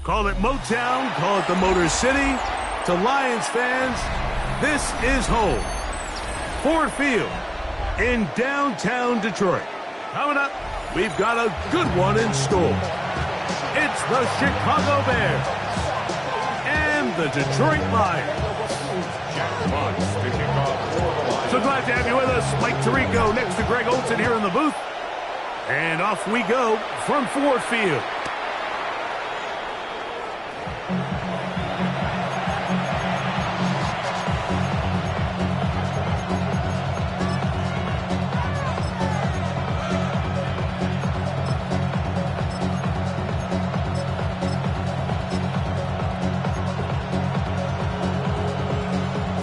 Call it Motown, call it the Motor City. To Lions fans, this is home. Ford Field in downtown Detroit. Coming up, we've got a good one in store. It's the Chicago Bears and the Detroit Lions. So glad to have you with us. Mike Tirico next to Greg Olson here in the booth. And off we go from Ford Field.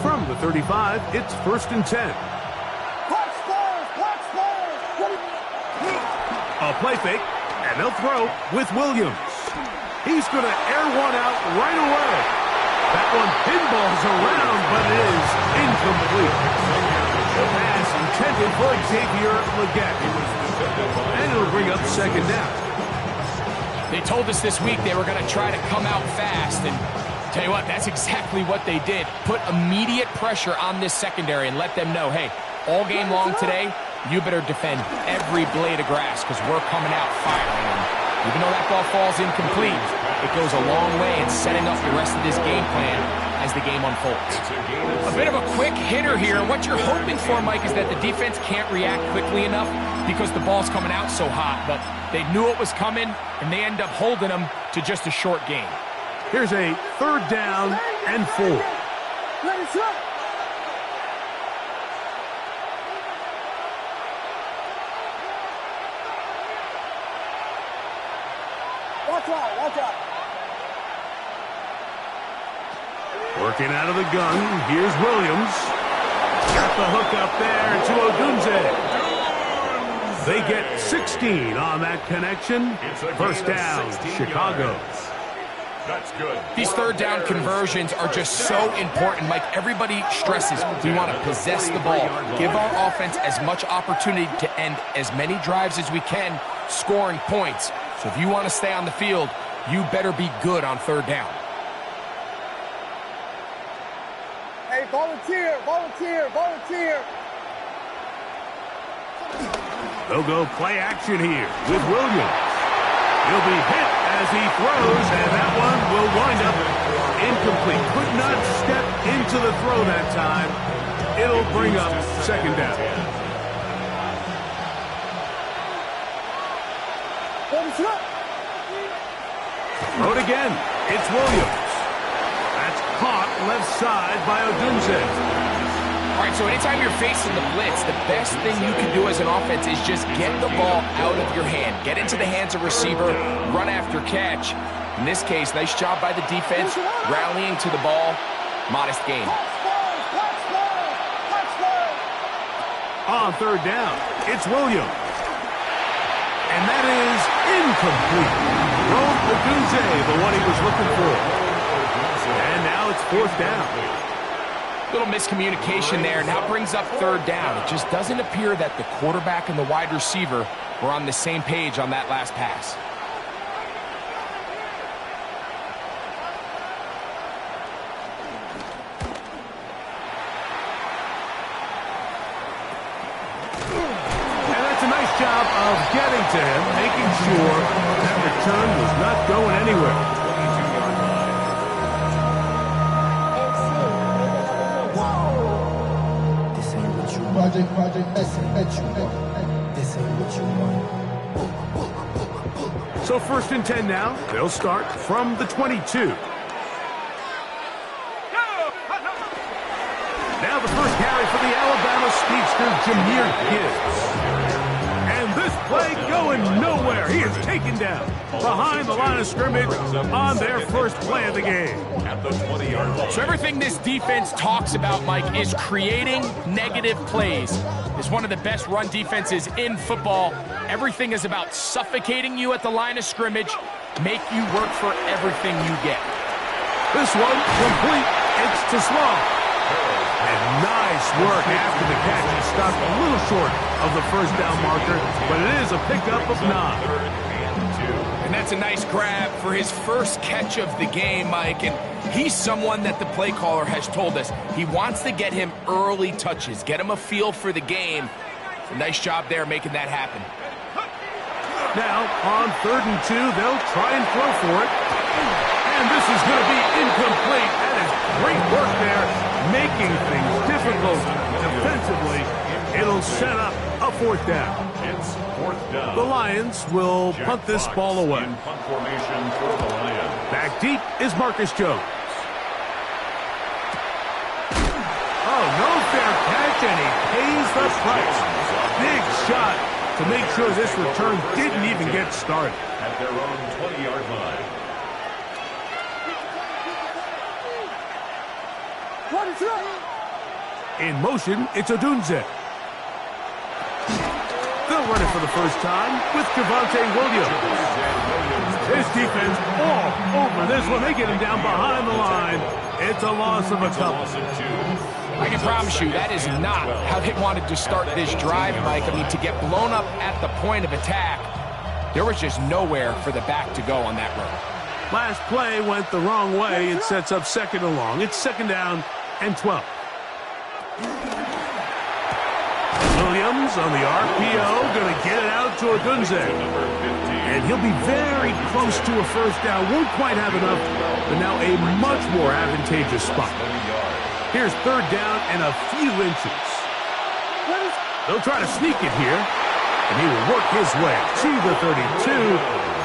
From the 35, it's 1st and 10. A play fake, and they'll throw with Williams. He's going to air one out right away. That one pinballs around, but it is incomplete. The pass intended for Xavier Legette. And it'll bring up 2nd down. They told us this week they were going to try to come out fast, and tell you what, that's exactly what they did. Put immediate pressure on this secondary and let them know, hey, all game long today, you better defend every blade of grass because we're coming out firing. And even though that ball falls incomplete, it goes a long way in setting up the rest of this game plan as the game unfolds. A bit of a quick hitter here. What you're hoping for, Mike, is that the defense can't react quickly enough because the ball's coming out so hot. But they knew it was coming, and they end up holding them to just a short game. Here's a 3rd down and 4. Watch out. Working out of the gun, here's Williams. Got the hook up there to Odunze. They get 16 on that connection. 1st down, Chicago. That's good. These 3rd down conversions are just so important. Mike, everybody stresses we want to possess the ball. Give our offense as much opportunity to end as many drives as we can, scoring points. So if you want to stay on the field, you better be good on 3rd down. Hey, volunteer. They'll go play action here with Williams. He'll be hit as he throws, and that one will wind up incomplete. Could not step into the throw that time. It'll bring up 2nd down. Throw it again. It's Williams. That's caught left side by Odunze. All right, so anytime you're facing the blitz, the best thing you can do as an offense is just get the ball out of your hand. Get into the hands of receiver, run after catch. In this case, nice job by the defense, rallying to the ball. Modest gain. On 3rd down, it's Williams. And that is incomplete. Rome Odunze, the one he was looking for. And now it's 4th down. Little miscommunication there. Now brings up 3rd down. It just doesn't appear that the quarterback and the wide receiver were on the same page on that last pass. And that's a nice job of getting to him, making sure that return was not going anywhere. This ain't what you want. So 1st and 10 now. They'll start from the 22. Now the first carry for the Alabama speedster, Jahmyr Gibbs. And this play going nowhere. He is taken down behind the line of scrimmage on their first play of the game. At the 20-yard line. So everything this defense talks about, Mike, is creating negative plays. It's one of the best run defenses in football. Everything is about suffocating you at the line of scrimmage, make you work for everything you get. This one complete. It's to Sloan. And nice work after the catch. He stopped a little short of the 1st down marker, but it is a pickup of 9. 3rd and 2. And that's a nice grab for his first catch of the game, Mike. And he's someone that the play caller has told us he wants to get him early touches, get him a feel for the game. So nice job there making that happen. Now, on 3rd and 2, they'll try and throw for it. And this is going to be incomplete. That is great work there, making things difficult defensively. It'll set up a 4th down. It's 4th down. The Lions will punt this ball away. In punt formation for the Lions. Back deep is Marcus Jones. Oh, no fair catch, and he pays the price. Big shot to make sure this return didn't even get started. At their own 20-yard line. In motion, it's Odunze. They'll run it for the first time with Javonte Williams. His defense all over this one. They get him down behind the line. It's a loss of a couple. I can promise you that is not how they wanted to start this drive, Mike. I mean, to get blown up at the point of attack, there was just nowhere for the back to go on that run. Last play went the wrong way. It sets up 2nd and long. It's 2nd down and 12. Williams on the RPO, going to get it out to Odunze. And he'll be very close to a 1st down. Won't quite have enough, but now a much more advantageous spot. Here's 3rd down and a few inches. They'll try to sneak it here, and he will work his way to the 32.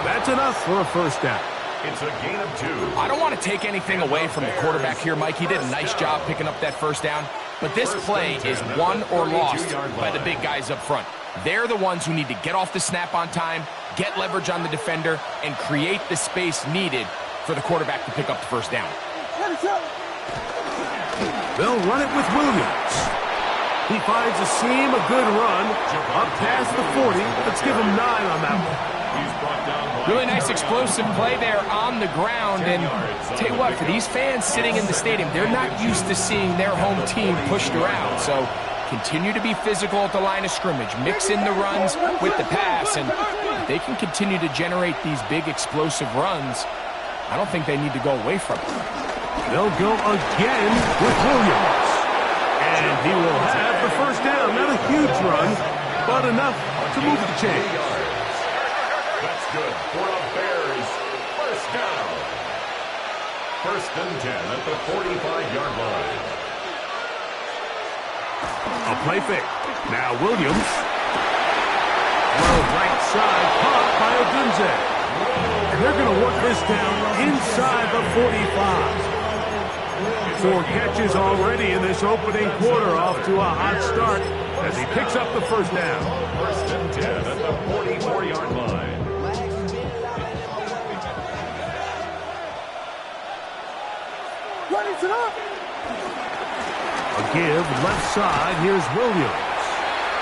That's enough for a 1st down. It's a gain of 2. I don't want to take anything away from the quarterback here, Mike. He did a nice job picking up that 1st down. But this play is won or lost by the big guys up front. They're the ones who need to get off the snap on time, get leverage on the defender, and create the space needed for the quarterback to pick up the 1st down. They'll run it with Williams. He finds a seam, a good run, up past the 40. Let's give him 9 on that one. Really nice explosive play there on the ground. And tell you what, for these fans sitting in the stadium, they're not used to seeing their home team pushed around. So continue to be physical at the line of scrimmage. Mix in the runs with the pass. And if they can continue to generate these big explosive runs, I don't think they need to go away from it. They'll go again with Williams. And he will have the 1st down. Not a huge run, but enough to move the chains. That's good for a Bears 1st down. 1st and 10 at the 45-yard line. A play fake. Now Williams. Low right side, caught by Odunze. And they're going to work this down inside the 45. 4 catches already in this opening quarter, off to a hot start as he picks up the 1st down. 1st and 10 at the 44-yard line. A give left side. Here's Williams.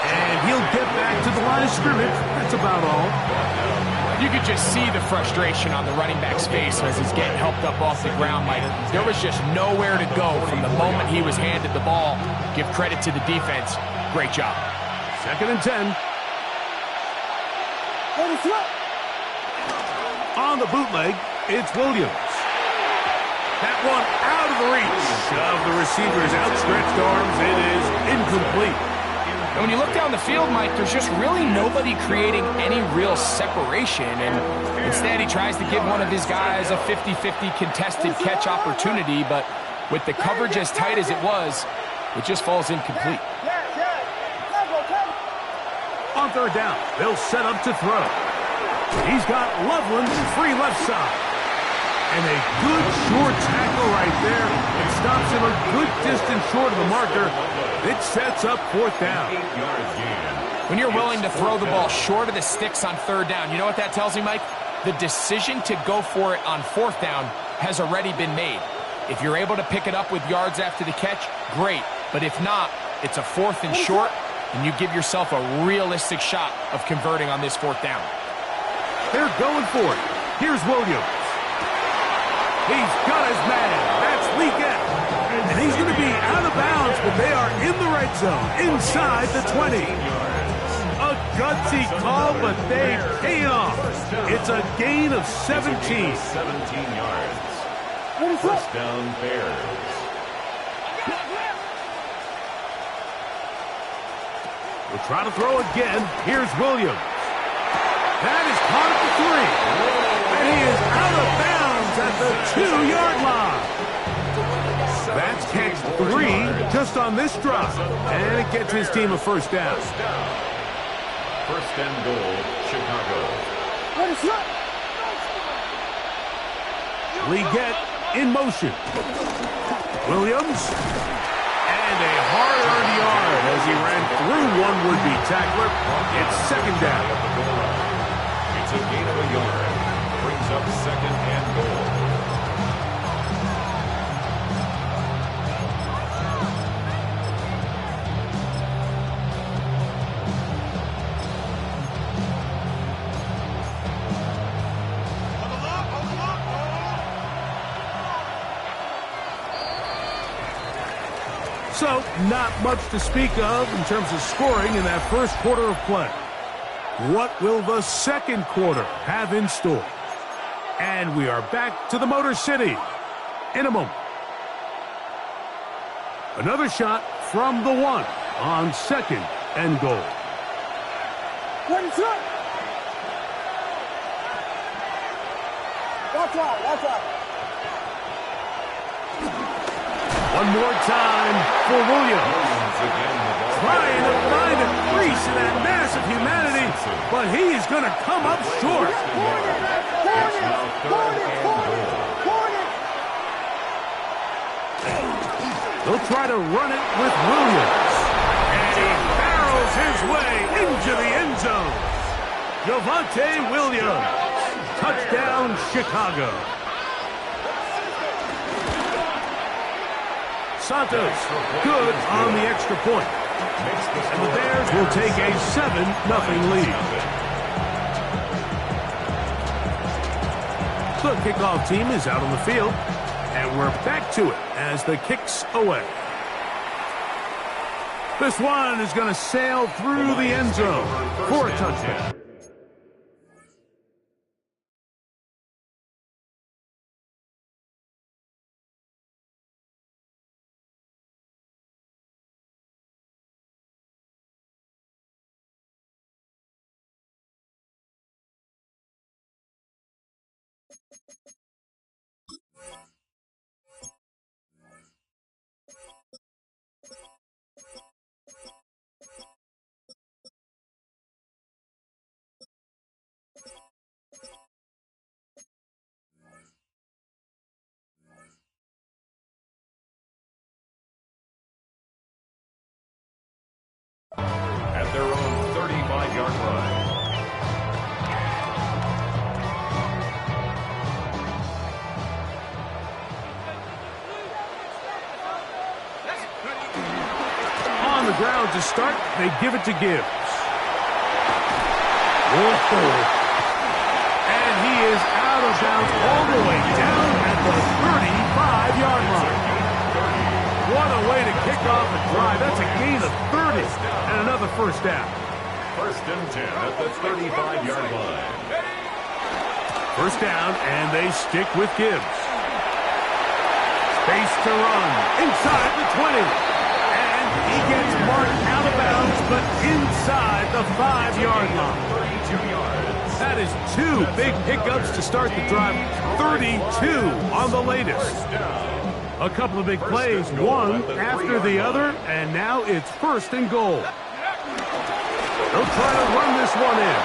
And he'll get back to the line of scrimmage. That's about all. You could just see the frustration on the running back's face as he's getting helped up off the ground, Mike. There was just nowhere to go from the moment he was handed the ball. Give credit to the defense. Great job. 2nd and 10. On the bootleg, it's Williams. That one out of the reach of the receiver's outstretched arms. It is incomplete. And when you look down the field, Mike, there's just really nobody creating any real separation. And instead, he tries to give one of his guys a 50-50 contested catch opportunity. But with the coverage as tight as it was, it just falls incomplete. On 3rd down, they'll set up to throw. He's got Loveland free left side. And a good short tackle right there. It stops him a good distance short of the marker. It sets up 4th down. When you're willing to throw the ball short of the sticks on 3rd down, you know what that tells me, Mike? The decision to go for it on 4th down has already been made. If you're able to pick it up with yards after the catch, great. But if not, it's a 4th and short, and you give yourself a realistic shot of converting on this 4th down. They're going for it. Here's Williams. He's got his man. That's Leakett. And he's going to be out of bounds, but they are in the red zone, inside the 20. A gutsy call, but they pay off. It's a gain of 17. 17 yards. First down, Bears. We'll try to throw again. Here's Williams. That is caught at the 3. And he is out of bounds at the 2-yard line. That's catch 3 just on this drive. And it gets his team a first down. First and goal, Chicago. Leggett in motion. Williams. And a hard-earned yard as he ran through one would-be tackler. It's second down. It's a gain of a yard. Brings up second and goal. So, not much to speak of in terms of scoring in that first quarter of play. What will the second quarter have in store? And we are back to the Motor City in a moment. Another shot from the 1 on second and goal. Watch out, watch out. One more time for Williams. Trying to find a crease in that mass of humanity, but he is going to come up short. They'll try to run it with Williams. And he barrels his way into the end zone. Javonte Williams. Touchdown, Chicago. Santos, good on the extra point. And the Bears will take a 7-0 lead. The kickoff team is out on the field, and we're back to it as the kick's away. This one is going to sail through the end zone for a touchdown. At their own 35-yard line. On the ground to start, they give it to Gibbs. And he is out of bounds all the way down at the 35-yard line. What a way to kick off a drive. That's a gain of 30 and another first down. First and 10 at the 35-yard line. First down, and they stick with Gibbs. Space to run inside the 20. And he gets marked out of bounds, but inside the 5-yard line. 32 yards. That is 2 big pickups to start the drive. 32 on the latest. A couple of big plays, one after the other, and now it's first and goal. They'll try to run this one in.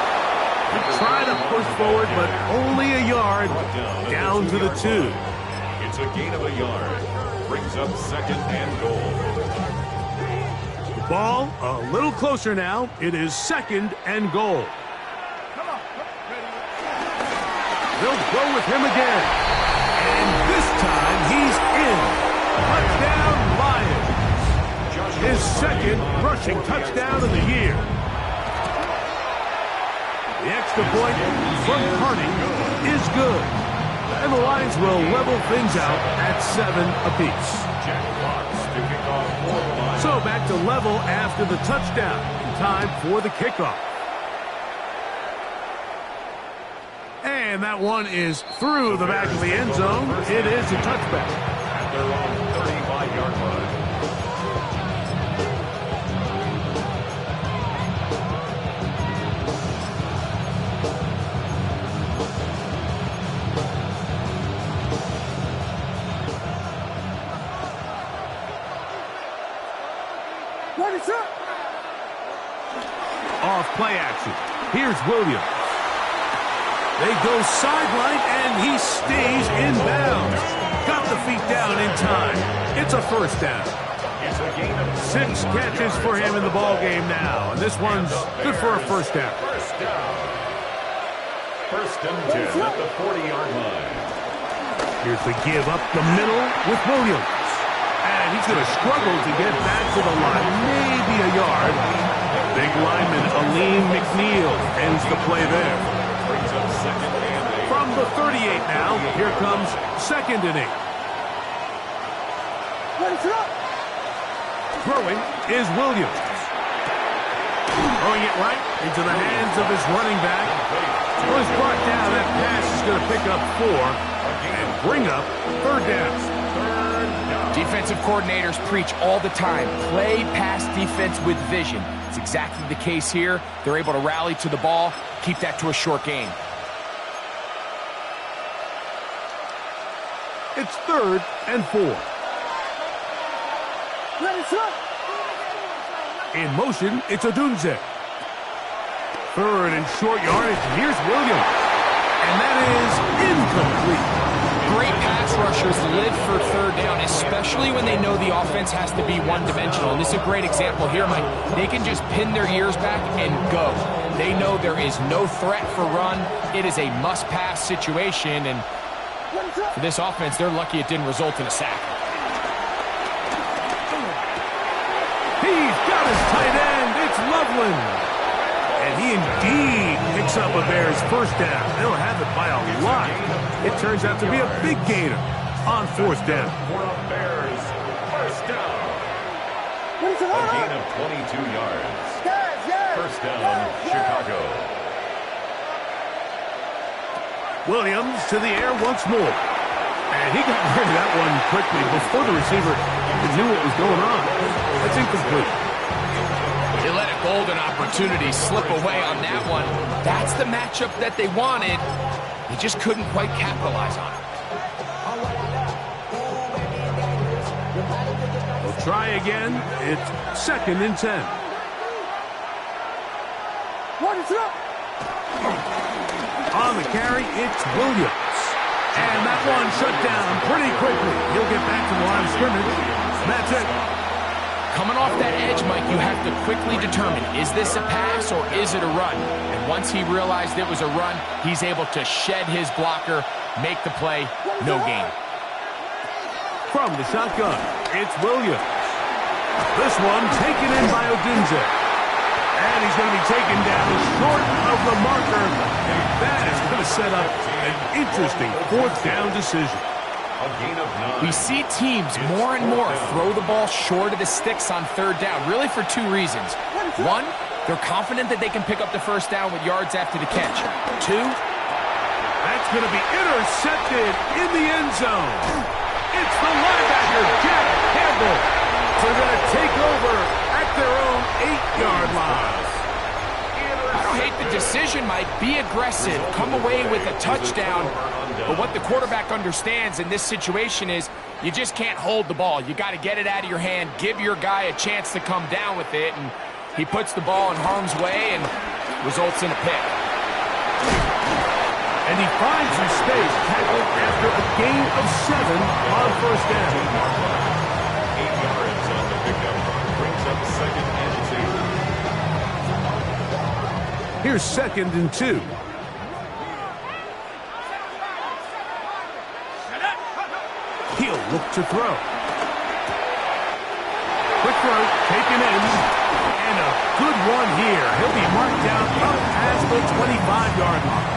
They try to push forward, but only a yard down to the 2. It's a gain of a yard. Brings up second and goal. The ball a little closer now. It is second and goal. They'll go with him again. And this time he's in. Touchdown, Lions. His second rushing touchdown of the year. The extra point from Harding is good. And the Lions will level things out at 7 apiece. So back to level after the touchdown. Time for the kickoff. And that one is through the back of the end zone. It is a touchback. At their own 35-yard line. Off play action. Here's Williams. They go sideline, and he stays in bounds. Got the feet down in time. It's a first down. 6 catches for him in the ball game now, and this one's good for a first down. First and 10 at the 40-yard line. Here's the give up the middle with Williams. And he's going to struggle to get back to the line, maybe a yard. Big lineman Aleem McNeil ends the play there. Brings up second and 8. From the 38 now, here comes second and 8. Throwing is Williams. Throwing it right into the hands of his running back. Was brought down. That pass is going to pick up 4 and bring up third down. Defensive coordinators preach all the time, play pass defense with vision. It's exactly the case here. They're able to rally to the ball, keep that to a short gain. It's third and 4. In motion, it's Odunze. Third and short yardage. Here's Williams. And that is incomplete. Great pass rushers live for third down, especially when they know the offense has to be one-dimensional. And this is a great example here, Mike. They can just pin their ears back and go. They know there is no threat for run. It is a must-pass situation, and for this offense, they're lucky it didn't result in a sack. He's got his tight end. It's Loveland. And he indeed picks up a Bears first down. They'll have it by a lot. It turns out to be a big gainer on fourth down. For a Bears first down. A gain of 22 yards. First down, Chicago. Williams to the air once more. And he got rid of that one quickly before the receiver knew what was going on. That's incomplete. They let a golden opportunity slip away on that one. That's the matchup that they wanted. They just couldn't quite capitalize on it. We'll try again. It's second and 10. On the carry, it's Williams. And that one shut down pretty quickly. He'll get back to the line of scrimmage. That's it. Coming off that edge, Mike, you have to quickly determine, is this a pass or is it a run? And once he realized it was a run, he's able to shed his blocker, make the play, no gain. From the shotgun, it's Williams. This one taken in by Odunze. And he's going to be taken down short of the marker. And that is going to set up an interesting fourth down decision. A gain of 9. We see teams more and more throw the ball short of the sticks on third down, really for 2 reasons. 1, they're confident that they can pick up the first down with yards after the catch. 2, that's going to be intercepted in the end zone. It's the linebacker, Jack Campbell. So they're going to take over at their own 8-yard line. I don't hate the decision, Mike. Be aggressive. Come away with a touchdown. But what the quarterback understands in this situation is you just can't hold the ball. You got to get it out of your hand, give your guy a chance to come down with it, and he puts the ball in harm's way and results in a pick. And he finds some space tackled after a gain of 7 on first down. 8 yards on the pickup. Brings up second and 2. Here's second and 2. He'll look to throw. Quick throw, taken in, and a good one here. He'll be marked down up past the 25-yard line.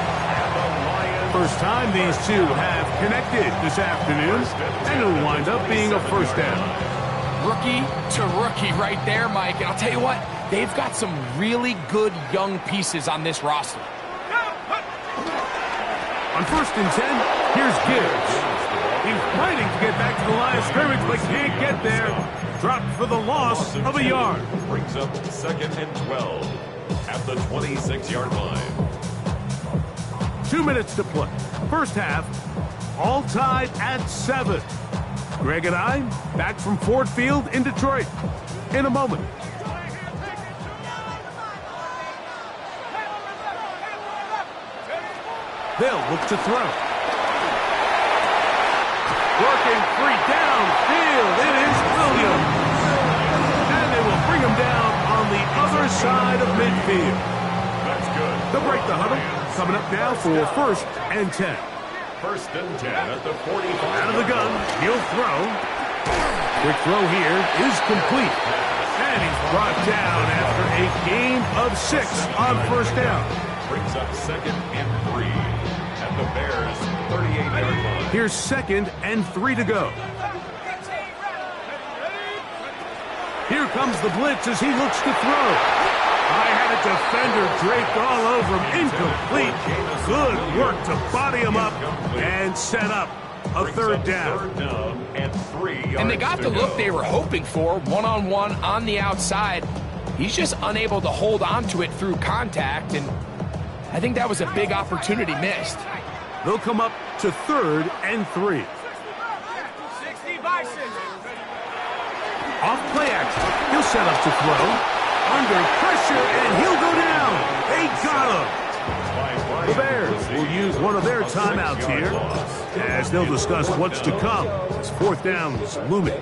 First time these two have connected this afternoon, and it'll wind up being a first down. Rookie to rookie right there, Mike. And I'll tell you what, they've got some really good young pieces on this roster. On 1st and 10, here's Gibbs. He's fighting to get back to the line of scrimmage, but can't get there. Dropped for the loss of a yard. Brings up 2nd and 12 at the 26-yard line. 2 minutes to play. First half, all tied at 7. Greg and I back from Ford Field in Detroit in a moment. They'll look to throw. Working free downfield. It is Williams. And they will bring him down on the other side of midfield. That's good. They'll break the huddle. Coming up now for 1st and 10. 1st and 10 at the 45. Out of the gun. He'll throw. Quick throw here is complete. And he's brought down after a gain of 6 on 1st down. Brings up 2nd and 3 at the Bears 38-yard line. Here's 2nd and 3 to go. Here comes the blitz as he looks to throw. I had a defender draped all over him. Incomplete. Good work to body him up and set up a 3rd down. And they got the look they were hoping for, one-on-one on the outside. He's just unable to hold on to it through contact, and I think that was a big opportunity missed. They'll come up to 3rd and 3. Off play action. He'll set up to throw. Under pressure, and he'll go down. They got him. The Bears will use one of their timeouts here as they'll discuss what's to come as 4th down is looming.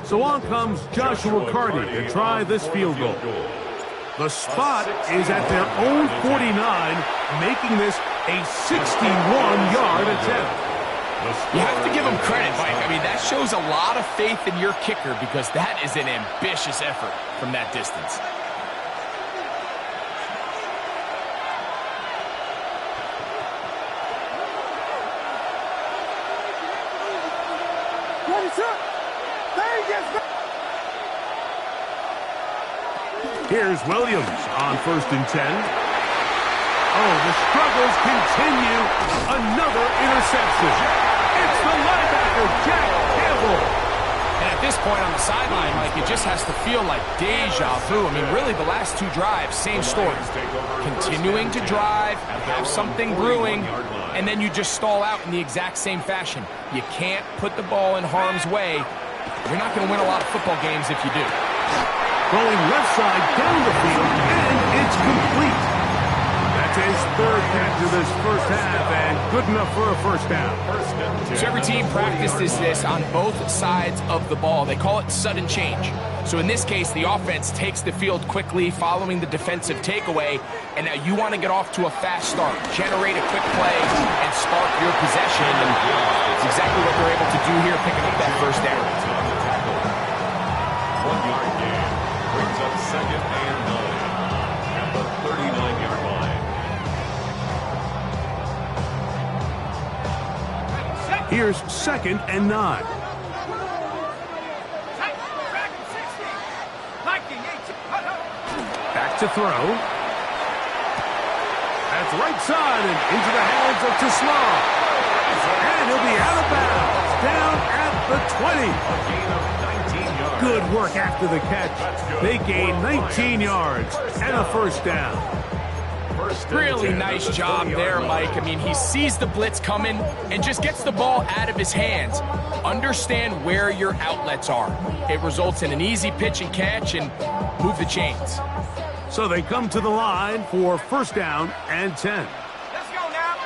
So on comes Joshua Carty to try this field goal. The spot is at their own 49, making this a 61-yard attempt. You have to give him credit, Mike. I mean, that shows a lot of faith in your kicker because that is an ambitious effort from that distance. Here's Williams on 1st and 10. Oh, the struggles continue. Another interception. It's the linebacker, Jack Campbell. And at this point on the sideline, Mike, it just has to feel like deja vu. I mean, really, the last 2 drives, same story. Continuing to drive, have something brewing, and then you just stall out in the exact same fashion. You can't put the ball in harm's way. You're not going to win a lot of football games if you do. Going left side down the field, and it's complete. That's his 3rd catch of this first half, and good enough for a 1st down. So every team practices this on both sides of the ball. They call it sudden change. So in this case, the offense takes the field quickly following the defensive takeaway, and now you want to get off to a fast start, generate a quick play, and spark your possession. And it's exactly what they're able to do here, picking up that 1st down. 1-yard gain brings up 2nd and 9 at the 39-yard line. Here's 2nd and 9. Back to throw. That's right side and into the hands of Tisla. And he'll be out of bounds. Down at the 20. A gain of 19 yards. Good work after the catch. They gain 19 yards and a 1st down. Really nice job there, Mike. I mean, he sees the blitz coming and just gets the ball out of his hands. Understand where your outlets are. It results in an easy pitch and catch and move the chains. So they come to the line for 1st down and 10. Let's go now.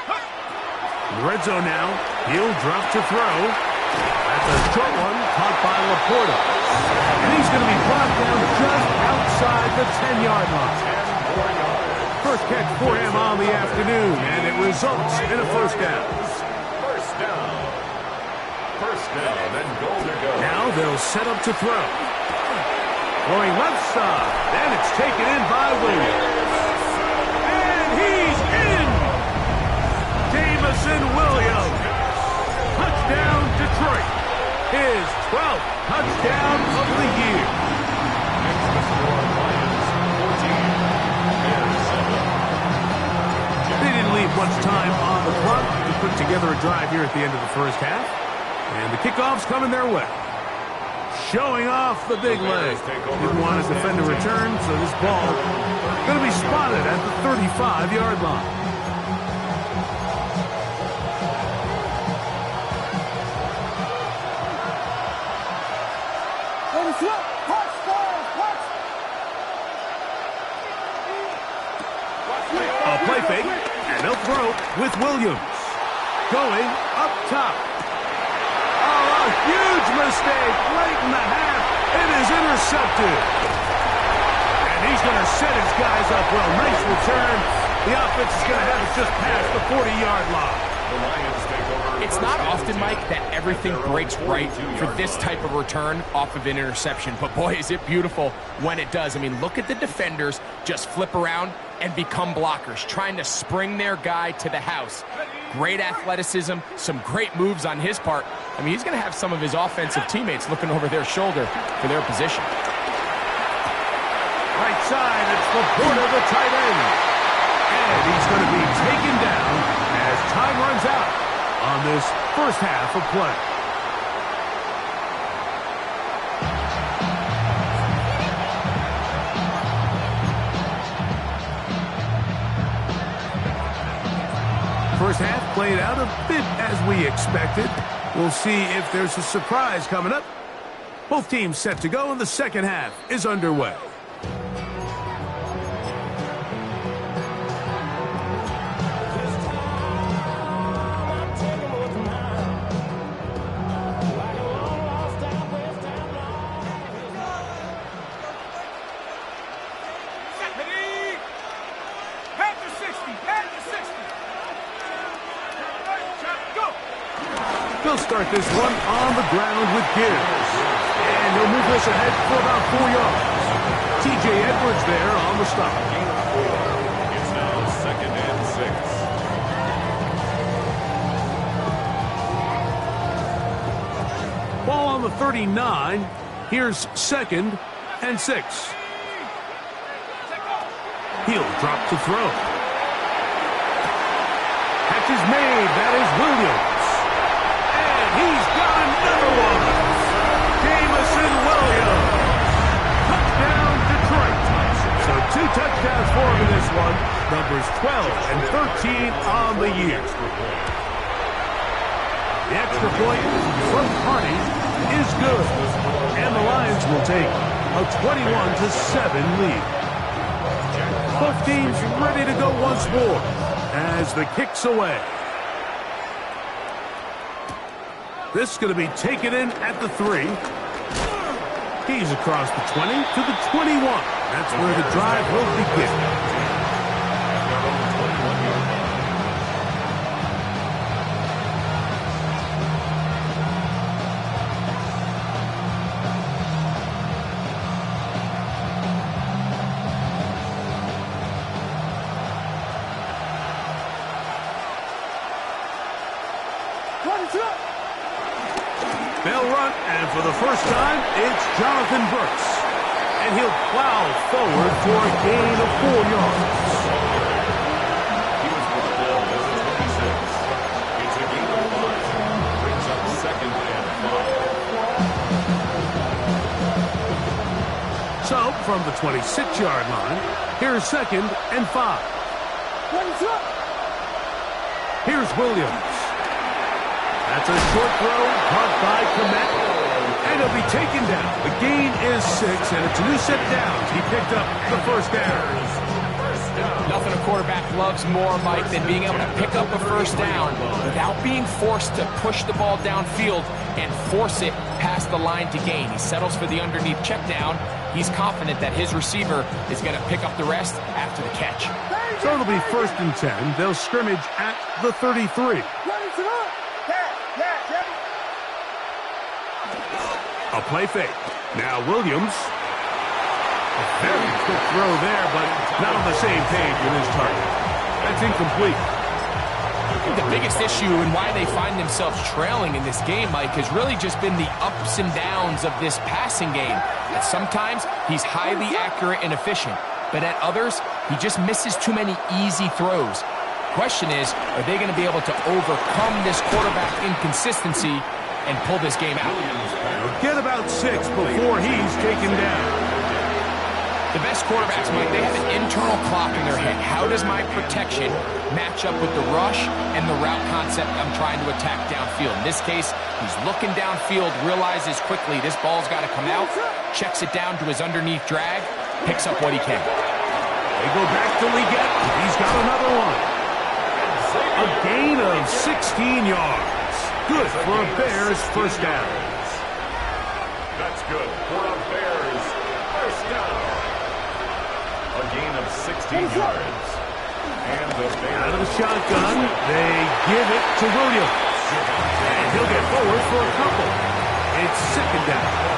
In the red zone now, he'll drop to throw. That's a short one caught by Laporta. And he's going to be brought down just outside the 10-yard line. First catch for him on the afternoon, and it results in a 1st down. 1st down. 1st down and goal to go. Now they'll set up to throw. Going left side, and it's taken in by Williams. And he's in! Jamison Williams. Touchdown, Detroit. His 12th touchdown of the year. Next to score, Lions They didn't leave much time on the clock to put together a drive here at the end of the first half. And the kickoff's coming their way. Showing off the big leg. Didn't want his defender to return, so this ball going to be spotted at the 35-yard line. A play fake, and they'll throw with Williams. Going up top. Oh, a huge mistake late in the half. It is intercepted. And he's going to set his guys up well. Nice return. The offense is going to have it just past the 40-yard line. It's not often, Mike, that everything breaks right for this type of return off of an interception. But, boy, is it beautiful when it does. I mean, look at the defenders just flip around and become blockers, trying to spring their guy to the house. Great athleticism, some great moves on his part. I mean, he's going to have some of his offensive teammates looking over their shoulder for their position. Right side, it's Laporta, the tight end. And he's going to be taken down as time runs out on this first half of play. First half played out a bit as we expected. We'll see if there's a surprise coming up. Both teams set to go, and the second half is underway. They'll start this one on the ground with Gibbs. And he'll move this ahead for about 4 yards. T.J. Edwards there on the stop. It's now 2nd and 6. Ball on the 39. Here's 2nd and 6. He'll drop to throw. Catch is made. That is Williams. He's got another one. Jamison Williams. Touchdown, Detroit. So 2 touchdowns for him in this one. Numbers 12 and 13 on the year. The extra point from Hardy is good. And the Lions will take a 21-7 lead. Both teams ready to go once more as the kick's away. This is going to be taken in at the 3. He's across the 20 to the 21. That's where the drive will begin. They'll run, and for the first time, it's Jonathan Brooks. And he'll plow forward for a gain of 4 yards. He was brought down as a 26. It's a gain of 5. Brings up 2nd and 5. So, from the 26-yard line, here's 2nd and 5. Here's Williams. That's a short throw, caught by Komet, and he'll be taken down. The gain is 6, and it's a new set down. He picked up the first down. Nothing a quarterback loves more, Mike, than being able to pick up a first down without being forced to push the ball downfield and force it past the line to gain. He settles for the underneath check down. He's confident that his receiver is going to pick up the rest after the catch. So it'll be 1st and 10. They'll scrimmage at the 33. A play fake. Now Williams. A very quick throw there, but not on the same page with his target. That's incomplete. I think the biggest issue and why they find themselves trailing in this game, Mike, has really just been the ups and downs of this passing game. That sometimes he's highly accurate and efficient, but at others, He just misses too many easy throws. Question is, are they going to be able to overcome this quarterback inconsistency and pull this game out? Get about 6 before he's taken down. The best quarterbacks, Mike, they have an internal clock in their head. How does my protection match up with the rush and the route concept I'm trying to attack downfield? In this case, he's looking downfield, realizes quickly this ball's got to come out, checks it down to his underneath drag, picks up what he can. They go back to Liggett. He's got another one. A gain of 16 yards. Good for a Bears first down. That's good for a Bears first down. A gain of 16 yards. And the Bears out of the shotgun, they give it to Williams. And he'll get forward for a couple. It's second down.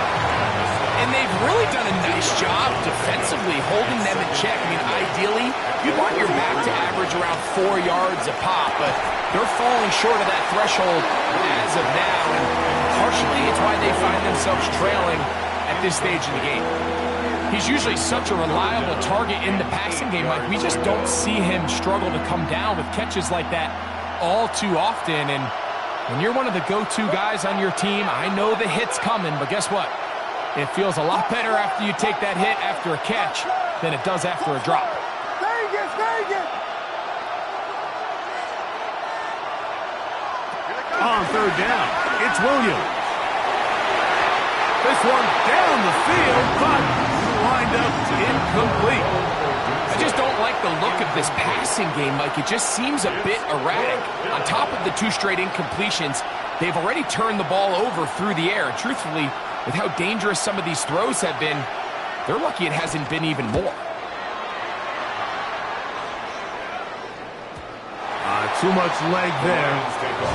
And they've really done a nice job defensively holding them in check. I mean, ideally, you'd want your back to average around 4 yards a pop, but they're falling short of that threshold as of now. And partially, it's why they find themselves trailing at this stage in the game. He's usually such a reliable target in the passing game. Like, we just don't see him struggle to come down with catches like that all too often. And when you're one of the go-to guys on your team, I know the hit's coming, but guess what? It feels a lot better after you take that hit after a catch than it does after a drop. On third down, it's Williams. This one down the field, but lined up incomplete. I just don't like the look of this passing game, Mike. It just seems a bit erratic. On top of the 2 straight incompletions, they've already turned the ball over through the air. And truthfully, with how dangerous some of these throws have been, they're lucky it hasn't been even more. Too much leg there.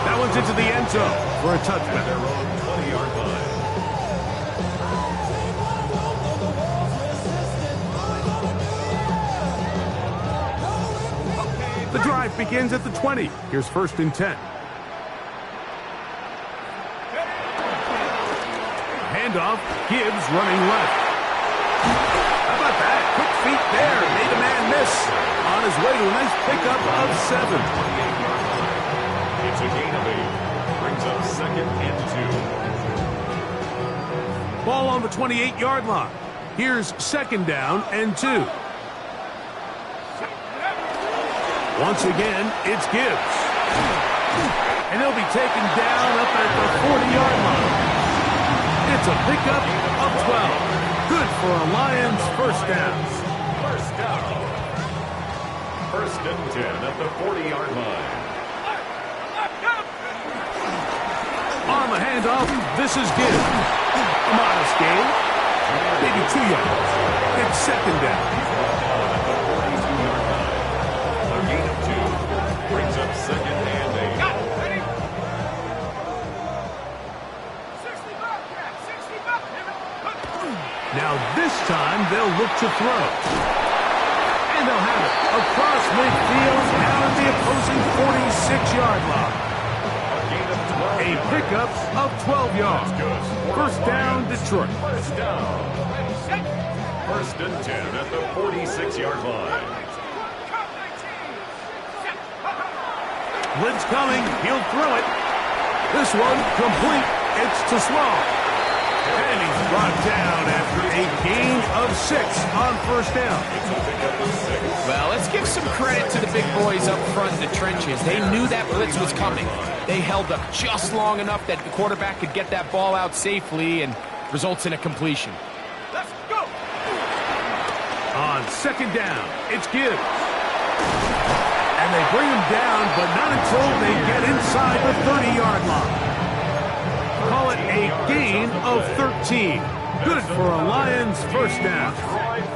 That one's into the end zone for a touchdown. their own 20-yard line. The drive begins at the 20. Here's first and 10. Handoff, Gibbs running left. How about that? Quick feet there. Made a man miss. On his way to a nice pickup of 7. It's a gain of 8. Brings up second and 2. Ball on the 28-yard line. Here's second down and 2. Once again, it's Gibbs. And he'll be taken down up at the 40-yard line. It's a pickup of 12. Good for a Lions first down. First down. First and 10 at the 40-yard line. On the handoff, this is Gibbs. A modest gain. Maybe 2 yards. It's second down. A gain of 2. Brings up second and 8. Now this time they'll look to throw. And they'll have it across midfield down at the opposing 46-yard line. A pickup of 12 yards. First down, Detroit. First down. First and 10 at the 46-yard line. Blitz coming. He'll throw it. This one complete. It's to Sloan. And he's brought down after a gain of 6 on first down. Well, let's give some credit to the big boys up front in the trenches. They knew that blitz was coming. They held up just long enough that the quarterback could get that ball out safely and results in a completion. Let's go. On second down, it's Gibbs. And they bring him down, but not until they get inside the 30-yard line. Call it a gain of 13. Good for a Lions first down.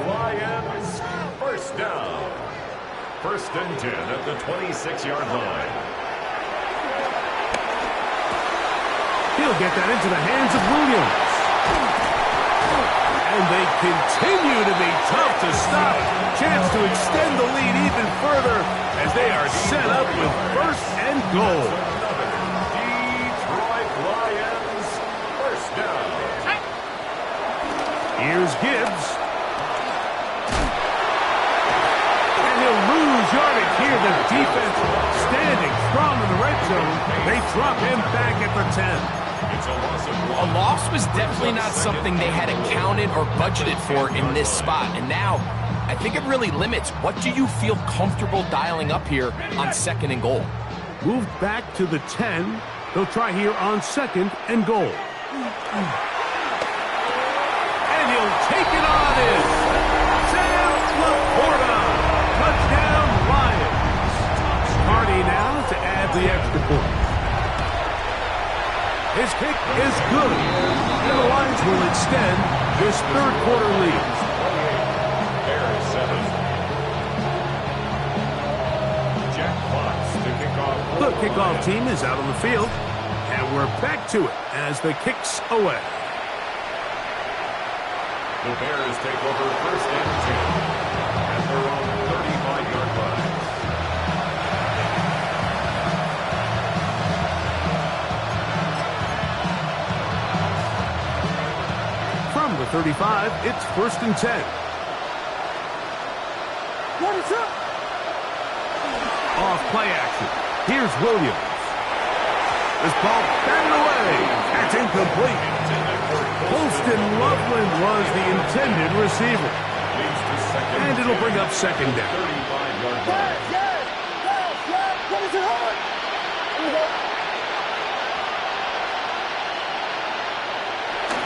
Lions first down. First and 10 at the 26-yard line. He'll get that into the hands of Williams. And they continue to be tough to stop. Chance to extend the lead even further as they are set up with first and goal. Detroit Lions first down. Here's Gibbs. the defense standing strong in the red zone. They drop him back at the 10. It's a loss of A one. loss was definitely not something they had accounted or budgeted for in this spot. And now, I think it really limits. What do you feel comfortable dialing up here on 2nd and goal? Moved back to the 10. They'll try here on 2nd and goal. And he'll take it on in. Sam Laporta. Touchdown, Lions. Hardy now to add the extra point. His kick is good. And the Lions will extend this third quarter lead. Bears 7. Jack Fox to kick off. The kickoff team is out on the field. And we're back to it as the kick's away. The Bears take over 1st and 10 at their own 35-yard line. From the 35, it's 1st and 10. Off play action. Here's Williams. This ball batted away. That's incomplete. Holston Loveland was the intended receiver. And it'll bring up 2nd down. 35-yard line.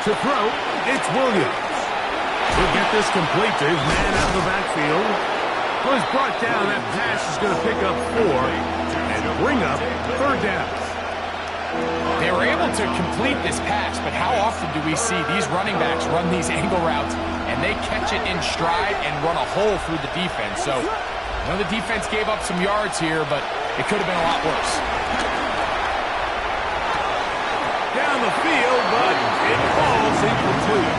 To throw, it's Williams. He'll get this complete to his man out of the backfield. Well, he's brought down. That pass is going to pick up 4 and bring up 3rd down. They were able to complete this pass, but how often do we see these running backs run these angle routes and they catch it in stride and run a hole through the defense? So, I know the defense gave up some yards here, but it could have been a lot worse. Down the field, but it falls incomplete.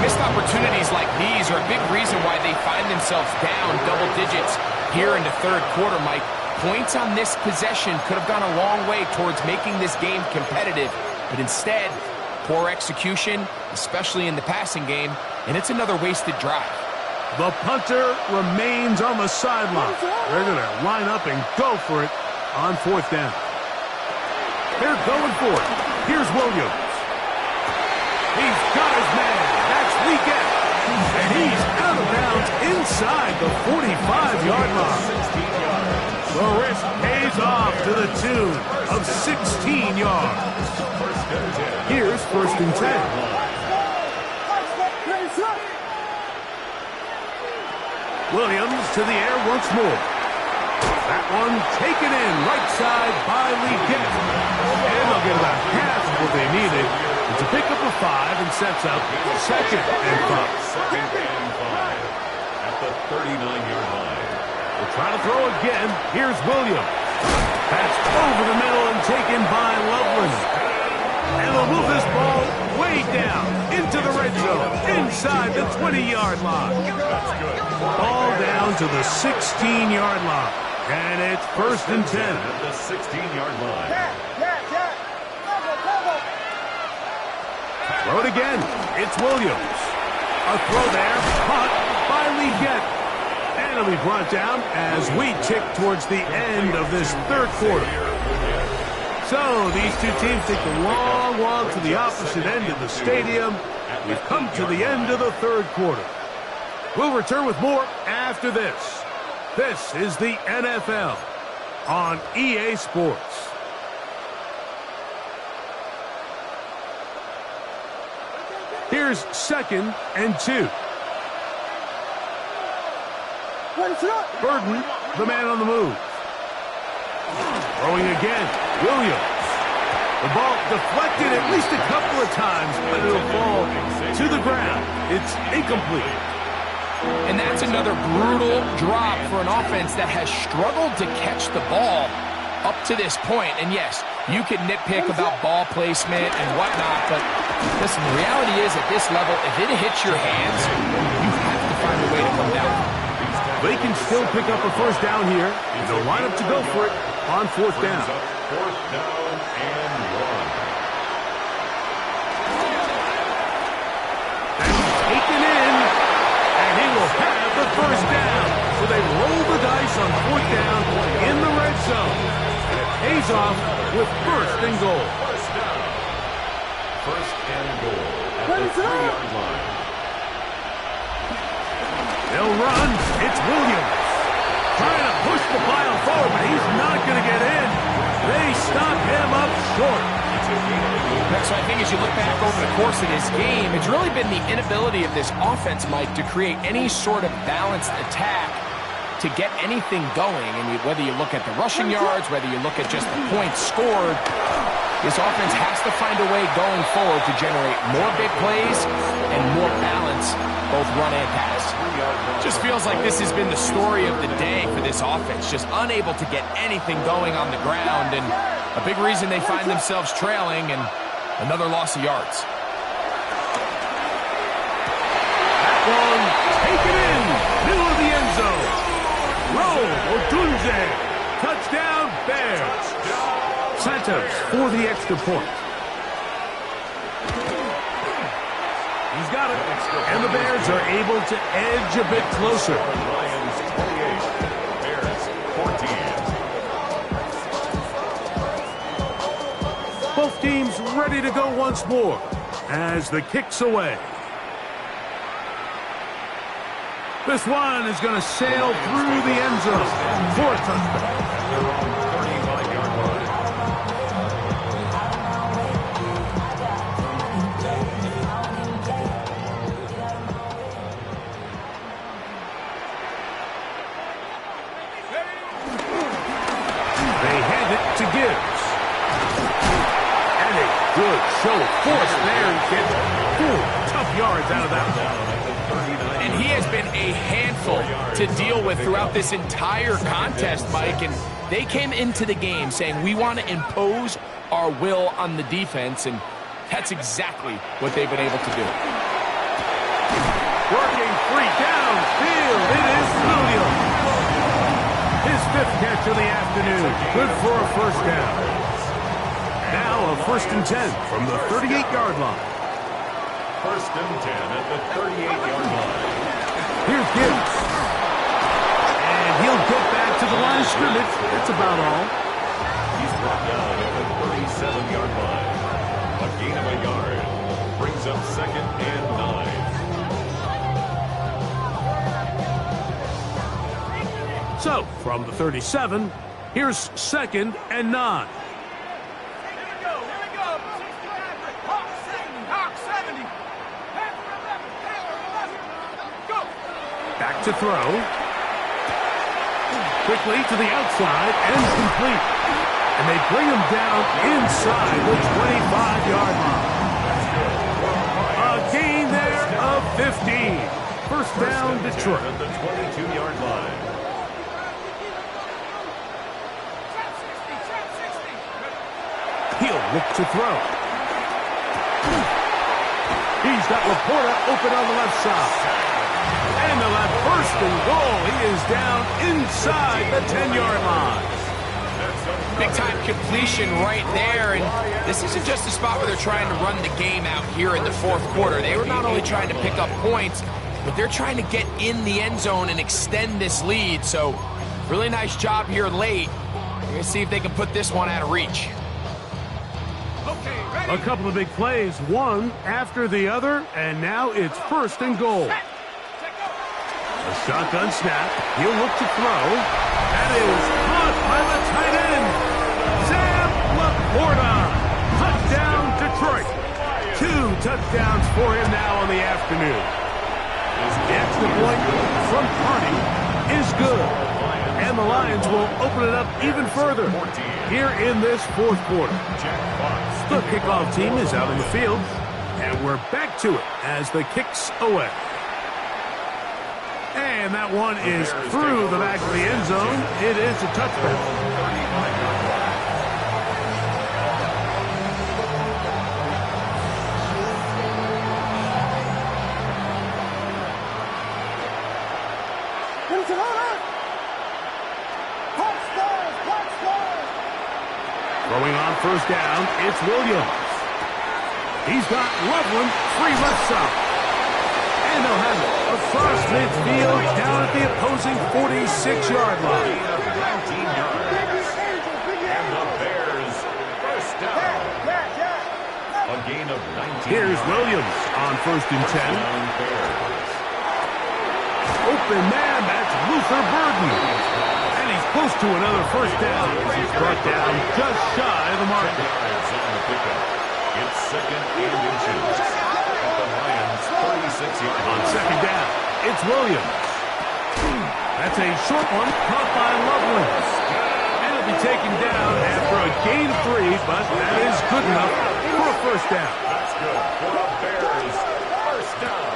Missed opportunities like these are a big reason why they find themselves down double digits here in the third quarter, Mike. Points on this possession could have gone a long way towards making this game competitive, but instead, poor execution, especially in the passing game, and it's another wasted drive. The punter remains on the sideline. They're going to line up and go for it on 4th down. They're going for it. Here's Williams. He's got his man. That's Weekend. And he's out of bounds inside the 45-yard line. The risk pays off to the tune of 16 yards. Here's 1st and 10. Williams to the air once more. That one taken in right side by Leggett. And they'll get about half of what they needed. It's a pickup of 5 and sets up 2nd and 5. 2nd and 5 at the 39-yard line. They'll try to throw again. Here's Williams. That's over the middle and taken by Loveland. And they'll move this ball way down into the red zone, inside the 20-yard line. Ball down to the 16-yard line. And it's 1st and 10. At the 16-yard line. Throw it again. It's Williams. A throw there, caught by Leggett. And it'll be brought down as we tick towards the end of this third quarter. So these two teams take the long walk to the opposite end of the stadium. We've come to the end of the third quarter. We'll return with more after this. This is the NFL on EA Sports. Here's 2nd and 2. Burden, the man on the move. Throwing again, Williams. The ball deflected at least a couple of times, but it'll fall to the ground. It's incomplete. And that's another brutal drop for an offense that has struggled to catch the ball up to this point. And yes, you can nitpick about ball placement and whatnot, but listen, the reality is at this level, if it hits your hands, you have to find a way to come down. They can still pick up a first down here, and they'll line up to go for it on 4th down. 4th down and 1. And he's taken in, and he will have the first down. So they roll the dice on 4th down with first and goal. First down. First and goal at the 3-yard line. They'll run. It's Williams. Trying to push the pile forward, but he's not going to get in. They stop him up short. So I think as you look back over the course of this game, it's really been the inability of this offense, Mike, to create any sort of balanced attack to get anything going. And whether you look at the rushing yards, whether you look at just the points scored, this offense has to find a way going forward to generate more big plays and more balance, both run and pass. Just feels like this has been the story of the day for this offense, just unable to get anything going on the ground, and a big reason they find themselves trailing and another loss of yards. That one, take it in, middle of the end zone. Roll, Odunze, touchdown, Bears. Santos for the extra point. He's got it, and the Bears are able to edge a bit closer. Lions 28, Bears 14. Both teams ready to go once more as the kick's away. This one is going to sail through the end zone for a touchdown. They're on the 35-yard line. They hand it to Gibbs. And a good show of force there. He gets 4 tough yards out of that one. And he has been a handful to deal with throughout this entire contest, Mike. And they came into the game saying, we want to impose our will on the defense, and that's exactly what they've been able to do. Working free downfield. It is Williams. His 5th catch of the afternoon. Good for a first down. Now a 1st and 10 from the 38-yard line. 1st and 10 at the 38-yard line. Here's Gibbs. And he'll get back to the line of scrimmage. That's about all. He's brought down at the 37-yard line. A gain of a yard. Brings up 2nd and 9. So, from the 37, here's 2nd and 9. Back to throw. Quickly to the outside and complete. And they bring him down inside the 25-yard line. A gain there of 15. First down, Detroit. At the 22-yard line. He'll look to throw. He's got Laporta open on the left side. And they'll have 1st and goal. He is down inside the 10-yard line. Big-time completion right there, and this isn't just a spot where they're trying to run the game out here in the 4th quarter. They were not only trying to pick up points, but they're trying to get in the end zone and extend this lead. So, really nice job here late. We're going to see if they can put this one out of reach. A couple of big plays, one after the other, and now it's 1st and goal. A shotgun snap. He'll look to throw. That is caught by the tight end. Sam Laporta. Touchdown, Detroit. 2 touchdowns for him now on the afternoon. The extra point from Carney is good. And the Lions will open it up even further here in this 4th quarter. The kickoff team is out in the field, and we're back to it as the kick's away. And that one is through the back of the end zone. It is a touchdown. Throwing on 1st down, it's Williams. He's got Loveland free left side. And they'll have it across midfield down at the opposing 46-yard line. And the Bears A gain of 19 Here's yards. Williams on 1st and 10. Open man, that's Luther Burden. And he's close to another first down. He's brought down just shy of the mark. On the pickup. It's 2nd and inches. At the Lions' 36-yard On 2nd down, it's Williams. That's a short one, caught by Loveland. And it'll be taken down after a gain of 3, but that is good enough for a first down. That's good for a Bears first down.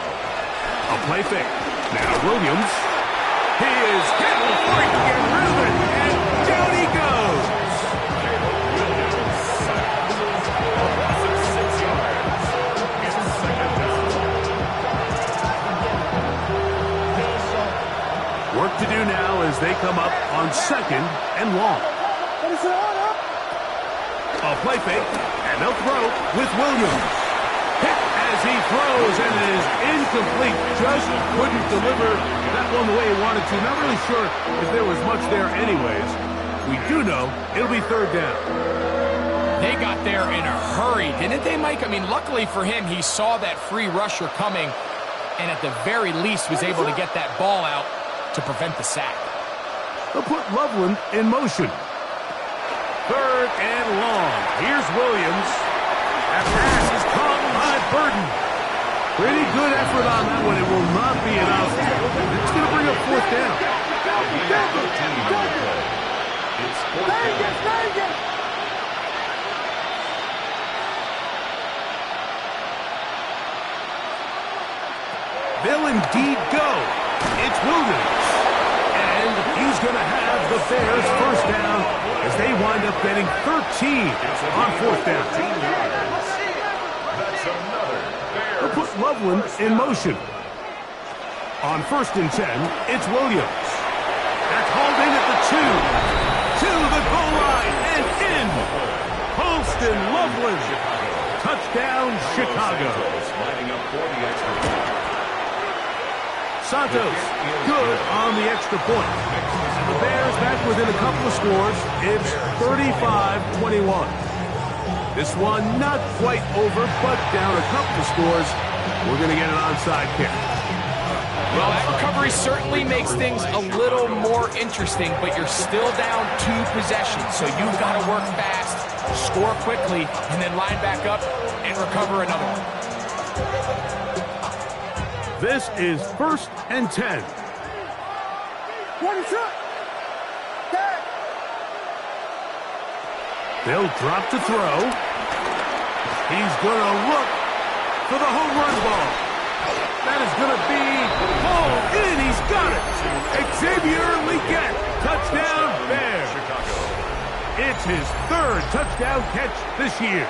A play fake. Now Williams. He is hit before he can get rid of it, and down he goes. Williams sacked. A loss of 6 yards. It's 2nd down. Work to do now as they come up on 2nd and long. A play fake, and they'll throw with Williams. Hit as he throws, and it is incomplete. Just couldn't deliver that one the way he wanted to. Not really sure if there was much there anyways. We do know it'll be 3rd down. They got there in a hurry, didn't they, Mike? I mean, luckily for him, he saw that free rusher coming and at the very least was able to get that ball out to prevent the sack. They'll put Loveland in motion. 3rd and long. Here's Williams. That pass is caught by Burden. Pretty good effort on that one. It will not be enough. It's going to bring up 4th down. It's 4th down. They'll indeed go. It's Williams. And he's going to have the Bears first down as they wind up getting 13 on 4th down. That's another Bears. They'll put Loveland in motion. On 1st and 10, it's Williams. That's hauled in at the 2. To the goal line and in. Holston Loveland. Touchdown, Chicago. Lining up for the extra point. Santos, good on the extra point. And the Bears back within a couple of scores. It's 35-21. This one not quite over, but down a couple of scores. We're going to get an onside kick. Well, that recovery certainly makes things a little more interesting, but you're still down 2 possessions, so you've got to work fast, score quickly, and then line back up and recover another one. This is 1st and 10. They'll drop to throw. He's going to look for the home run ball. That is going to be hauled in. He's got it. Xavier Legette. Touchdown, Bears. It's his 3rd touchdown catch this year.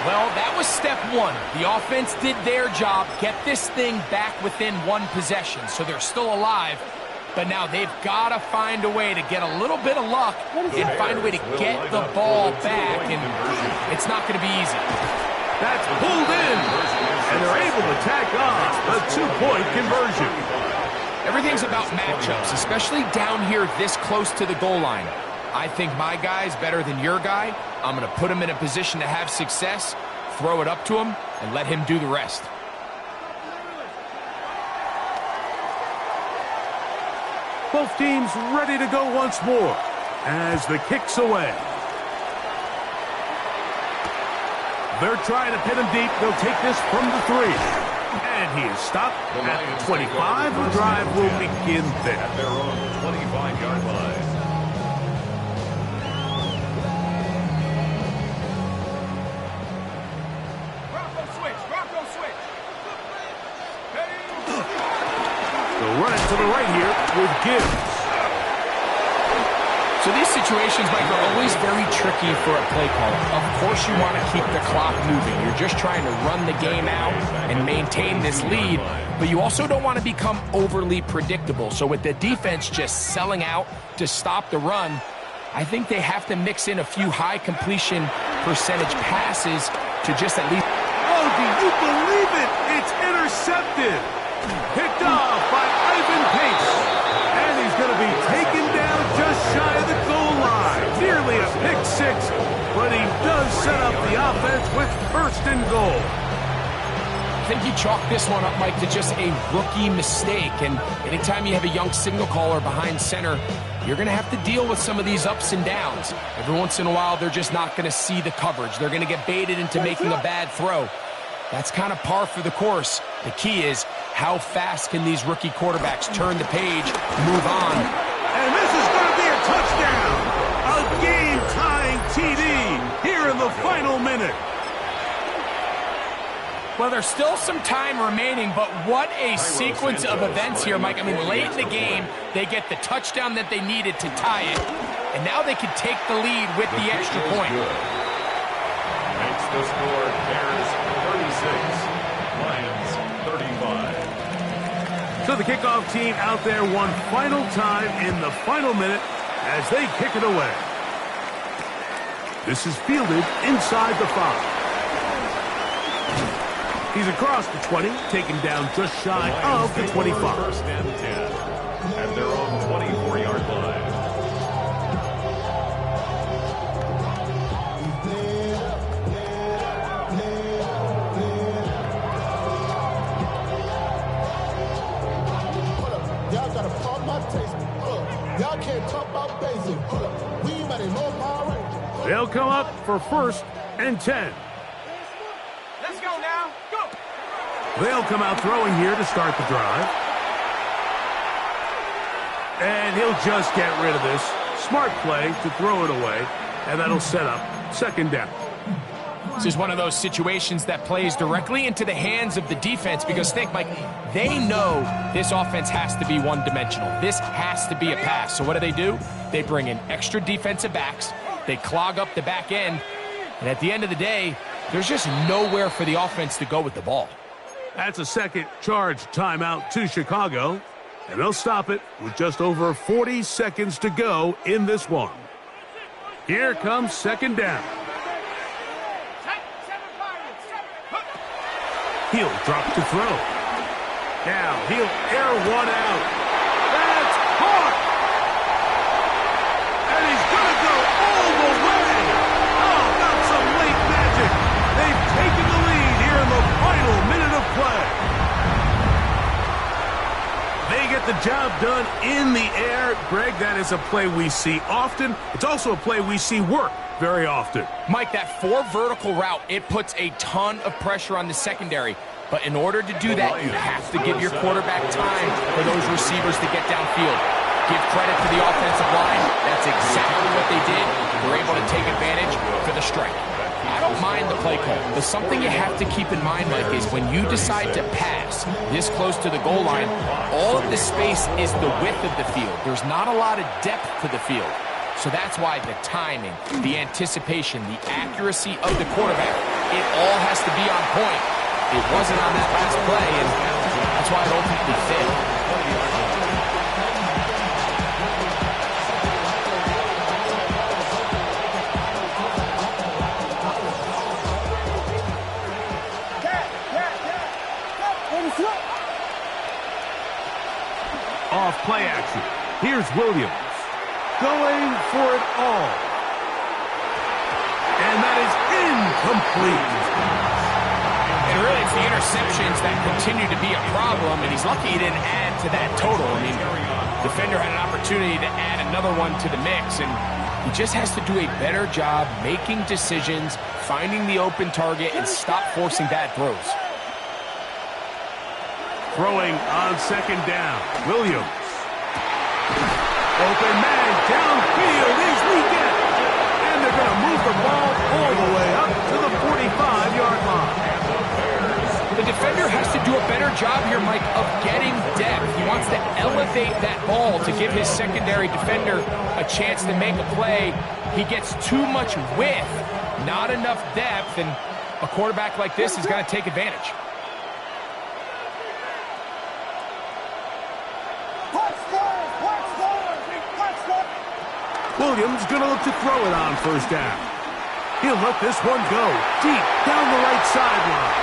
Well, that was step 1. The offense did their job, get this thing back within 1 possession, so they're still alive. But now they've got to find a way to get a little bit of luck and find a way to get the ball back, and it's not going to be easy. That's pulled in, and they're able to tack on a 2-point conversion. Everything's about matchups, especially down here this close to the goal line. I think my guy's better than your guy. I'm going to put him in a position to have success, throw it up to him, and let him do the rest. Both teams ready to go once more as the kick's away. They're trying to pin him deep. They'll take this from the 3. And he is stopped at the 25. The drive will begin there. At their own 25-yard line. They'll run it to the right here with Gibbs. So these situations, Mike, are always very tricky for a play caller. Of course you want to keep the clock moving. You're just trying to run the game out and maintain this lead, but you also don't want to become overly predictable. So with the defense just selling out to stop the run, I think they have to mix in a few high completion percentage passes to just at least... Oh, do you believe it? It's intercepted. Picked off by Ivan Pace. And he's going to be taken down just shy of the goal line. Nearly a pick 6, but he does so set up the offense with first and goal. I think he chalked this one up, Mike, to just a rookie mistake. And anytime you have a young signal caller behind center, you're going to have to deal with some of these ups and downs. Every once in a while, they're just not going to see the coverage. They're going to get baited into making a bad throw. That's kind of par for the course. The key is, how fast can these rookie quarterbacks turn the page, move on? And this is going to be a touchdown. A game-tying TD here in the final minute. Well, there's still some time remaining, but what a sequence of events here, Mike. I mean, late in the game, they get the touchdown that they needed to tie it, and now they can take the lead with the extra point. Makes the score Bears 36, Lions 35. So the kickoff team out there one final time in the final minute as they kick it away. This is fielded inside the 5. He's across the 20, taken down just shy of the 25. First and 10 at their own 24-yard line. Y'all gotta pump my taste. Y'all can't talk about basic. We ain't ready, no Power Rangers. They'll come up for first and 10. Let's go now. Go. They'll come out throwing here to start the drive. And he'll just get rid of this. Smart play to throw it away. And that'll set up second down. This is one of those situations that plays directly into the hands of the defense because think, Mike, they know this offense has to be one-dimensional. This has to be a pass. So what do? They bring in extra defensive backs. They clog up the back end. And at the end of the day, there's just nowhere for the offense to go with the ball. That's a second charge timeout to Chicago. And they'll stop it with just over 40 seconds to go in this one. Here comes second down. He'll drop to throw. Now he'll air one out. That's caught! And he's going to go all the way! Oh, that's some late magic. They've taken the lead here in the final minute of play. They get the job done in the air. Greg, that is a play we see often. It's also a play we see work very often. Mike, that 4 vertical route, it puts a ton of pressure on the secondary. But in order to do that, you have to give your quarterback time for those receivers to get downfield. Give credit to the offensive line. That's exactly what they did. They're able to take advantage for the strike. I don't mind the play call, but something you have to keep in mind, Mike, is when you decide to pass this close to the goal line, all of the space is the width of the field. There's not a lot of depth to the field. So that's why the timing, the anticipation, the accuracy of the quarterback, it all has to be on point. It wasn't on that last play, and that's why it ultimately failed. Off play action. Here's Williams. Going for it all. And that is incomplete. And really, it's the interceptions that continue to be a problem, and he's lucky he didn't add to that total. I mean, defender had an opportunity to add another one to the mix, and he just has to do a better job making decisions, finding the open target, and stop forcing bad throws. Throwing on second down. Williams. Open man downfield is Weekend. And they're going to move the ball all the way up to the 45-yard line. The defender has to do a better job here, Mike, of getting depth. He wants to elevate that ball to give his secondary defender a chance to make a play. He gets too much width, not enough depth, and a quarterback like this is going to take advantage. Williams going to look to throw it on first down. He'll let this one go deep down the right sideline.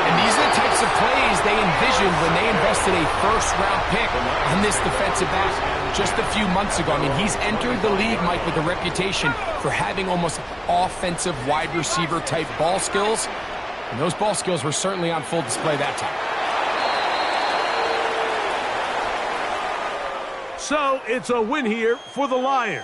And these are the types of plays they envisioned when they invested a first-round pick on this defensive back just a few months ago. I mean, he's entered the league, Mike, with a reputation for having almost offensive wide receiver type ball skills. And those ball skills were certainly on full display that time. So it's a win here for the Lions.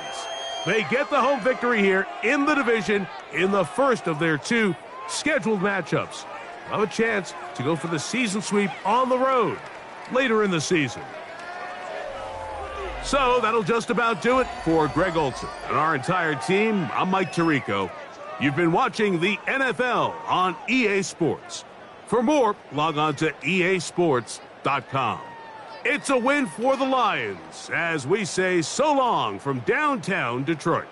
They get the home victory here in the division in the first of their 2 scheduled matchups. Have a chance to go for the season sweep on the road later in the season. So that'll just about do it for Greg Olson and our entire team. I'm Mike Tirico. You've been watching the NFL on EA Sports. For more, log on to easports.com. It's a win for the Lions as we say so long from downtown Detroit.